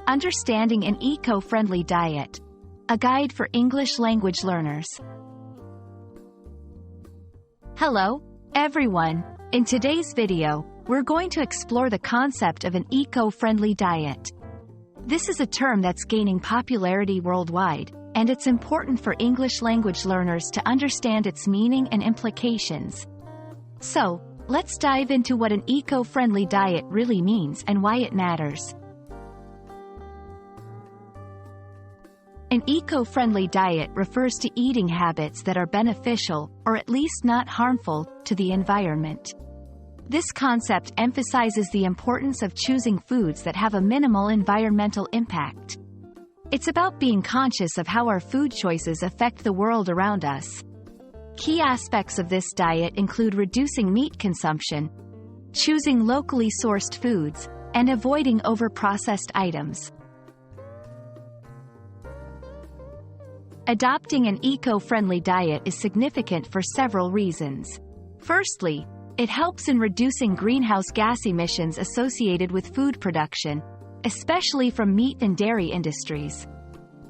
Understanding an Eco-Friendly Diet. A guide for English language learners. Hello, everyone. In today's video, we're going to explore the concept of an eco-friendly diet. This is a term that's gaining popularity worldwide, and it's important for English language learners to understand its meaning and implications. So, let's dive into what an eco-friendly diet really means and why it matters. An eco-friendly diet refers to eating habits that are beneficial, or at least not harmful, to the environment. This concept emphasizes the importance of choosing foods that have a minimal environmental impact. It's about being conscious of how our food choices affect the world around us. Key aspects of this diet include reducing meat consumption, choosing locally sourced foods, and avoiding over-processed items. Adopting an eco-friendly diet is significant for several reasons. Firstly, it helps in reducing greenhouse gas emissions associated with food production, especially from meat and dairy industries.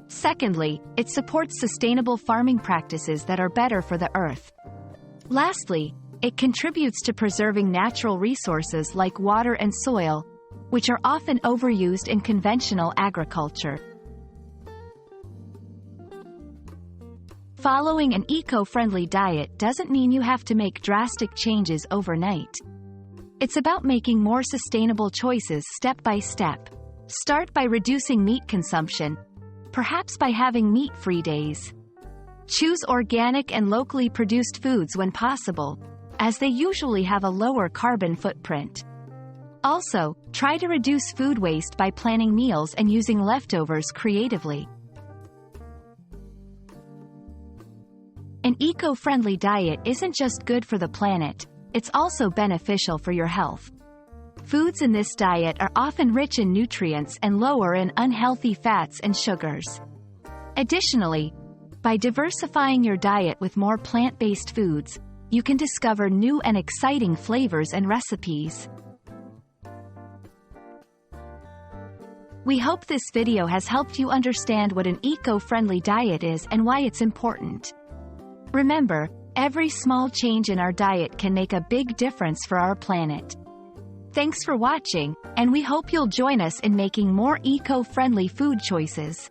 Secondly, it supports sustainable farming practices that are better for the earth. Lastly, it contributes to preserving natural resources like water and soil, which are often overused in conventional agriculture. Following an eco-friendly diet doesn't mean you have to make drastic changes overnight. It's about making more sustainable choices step by step. Start by reducing meat consumption, perhaps by having meat-free days. Choose organic and locally produced foods when possible, as they usually have a lower carbon footprint. Also, try to reduce food waste by planning meals and using leftovers creatively. An eco-friendly diet isn't just good for the planet, it's also beneficial for your health. Foods in this diet are often rich in nutrients and lower in unhealthy fats and sugars. Additionally, by diversifying your diet with more plant-based foods, you can discover new and exciting flavors and recipes. We hope this video has helped you understand what an eco-friendly diet is and why it's important. Remember, every small change in our diet can make a big difference for our planet. Thanks for watching, and we hope you'll join us in making more eco-friendly food choices.